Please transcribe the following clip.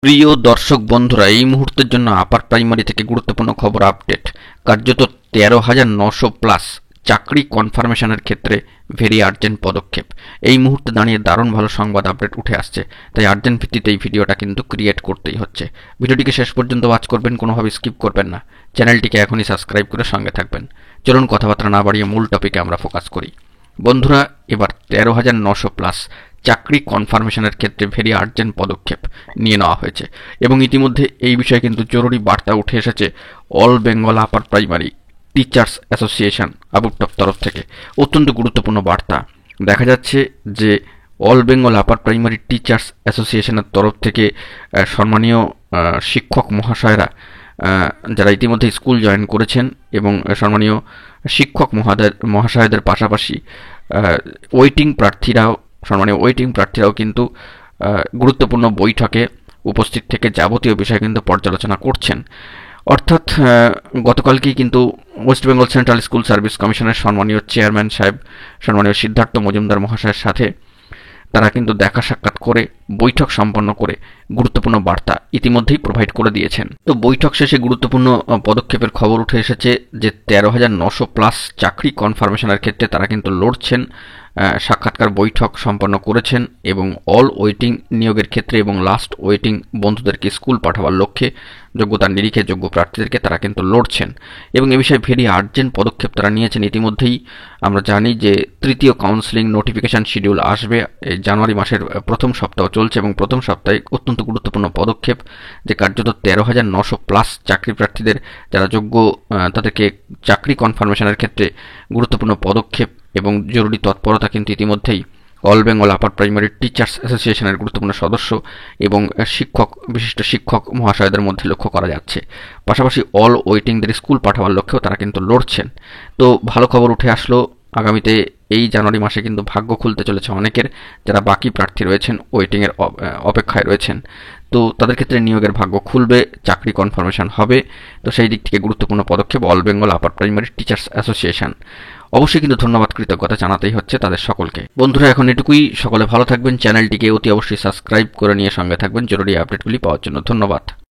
প্রিয় দর্শক বন্ধুরা, এই মুহূর্তের জন্য আপার প্রাইমারি থেকে গুরুত্বপূর্ণ খবর আপডেট। কার্যত 13,900+ চাকরি কনফার্মেশনের ক্ষেত্রে ভেরি আর্জেন্ট পদক্ষেপ। এই মুহূর্তে দাঁড়িয়ে দারুণ ভালো সংবাদ আপডেট উঠে আসছে, তাই আর্জেন্ট ভিত্তিতে এই ভিডিওটা কিন্তু ক্রিয়েট করতেই হচ্ছে। ভিডিওটিকে শেষ পর্যন্ত ওয়াচ করবেন, কোনোভাবে স্কিপ করবেন না। চ্যানেলটিকে এখনই সাবস্ক্রাইব করে সঙ্গে থাকবেন। চলুন কথাবার্তা না বাড়িয়ে মূল টপিকে আমরা ফোকাস করি। বন্ধুরা, এবার 13,900+ চাকরি কনফার্মেশনের ক্ষেত্রে ভেরি আর্জেন্ট পদক্ষেপ নিয়ে নেওয়া হয়েছে এবং ইতিমধ্যে এই বিষয়ে কিন্তু জরুরি বার্তা উঠে এসেছে all Bengal upper primary teachers association আবুটপ তরফ থেকে। অত্যন্ত গুরুত্বপূর্ণ বার্তা। দেখা যাচ্ছে যে all Bengal upper primary teachers অ্যাসোসিয়েশনের তরফ থেকে সম্মানীয় শিক্ষক মহাশয়রা যারা ইতিমধ্যে স্কুল জয়েন করেছেন এবং সম্মানীয় শিক্ষক মহাশয়দের পাশাপাশি সম্মানীয় ওয়েটিং প্রার্থীরাও কিন্তু গুরুত্বপূর্ণ বৈঠকে উপস্থিত থেকে যাবতীয় বিষয় কিন্তু পর্যালোচনা করছেন। অর্থাৎ গতকালকেই কিন্তু West Bengal central school service কমিশনের সম্মানীয় চেয়ারম্যান সাহেব সম্মানীয় সিদ্ধার্থ মজুমদার মহাশয়ের সাথে তারা কিন্তু দেখা সাক্ষাৎ করে বৈঠক সম্পন্ন করে গুরুত্বপূর্ণ বার্তা ইতিমধ্যেই প্রোভাইড করে দিয়েছেন। তো বৈঠক শেষে গুরুত্বপূর্ণ পদক্ষেপের খবর উঠে এসেছে যে 13,900+ চাকরি কনফার্মেশনের ক্ষেত্রে তারা কিন্তু লড়ছেন। সাক্ষাৎকার বৈঠক সম্পন্ন করেছেন এবং অল ওয়েটিং নিয়োগের ক্ষেত্রে এবং লাস্ট ওয়েটিং বন্ধুদেরকে স্কুল পাঠাবার লক্ষ্যে যোগ্যতার নিরিখে যোগ্য প্রার্থীদেরকে তারা কিন্তু লড়ছেন এবং এ বিষয়ে ভেরি আর্জেন্ট পদক্ষেপ তারা নিয়েছেন। ইতিমধ্যেই আমরা জানি যে তৃতীয় কাউন্সেলিং নোটিফিকেশন শিডিউল আসবে। জানুয়ারি মাসের প্রথম সপ্তাহ চলছে এবং প্রথম সপ্তাহে অত্যন্ত গুরুত্বপূর্ণ পদক্ষেপ যে কার্যত 13,900+ চাকরি প্রার্থীদের যারা যোগ্য তাদেরকে চাকরি কনফার্মেশনের ক্ষেত্রে গুরুত্বপূর্ণ পদক্ষেপ এবং জরুরি তৎপরতা কিন্তু ইতিমধ্যেই all Bengal upper primary teachers অ্যাসোসিয়েশনের গুরুত্বপূর্ণ সদস্য এবং বিশিষ্ট শিক্ষক মহাশয়দের মধ্যে লক্ষ্য করা যাচ্ছে। পাশাপাশি অল ওয়েটিংদের স্কুল পাঠাবার লক্ষ্যেও তারা কিন্তু লড়ছেন। তো ভালো খবর উঠে আসলো, আগামীতে এই জানুয়ারি মাসে কিন্তু ভাগ্য খুলতে চলেছে অনেকের যারা বাকি প্রার্থী রয়েছেন, ওয়েটিংয়ের অপেক্ষায় রয়েছেন। তো তাদের ক্ষেত্রে নিয়োগের ভাগ্য খুলবে, চাকরি কনফার্মেশন হবে। তো সেই দিক থেকে গুরুত্বপূর্ণ পদক্ষেপ all Bengal upper primary teachers association. অবশ্যই কিন্তু ধন্যবাদ, কৃতজ্ঞতা জানাতেই হচ্ছে তাদের সকলকে। বন্ধুরা, এখন এটুকুই। সকলে ভালো থাকবেন। চ্যানেলটিকে অতি অবশ্যই সাবস্ক্রাইব করে নিয়ে সঙ্গে থাকবেন জরুরি আপডেটগুলি পাওয়ার জন্য। ধন্যবাদ।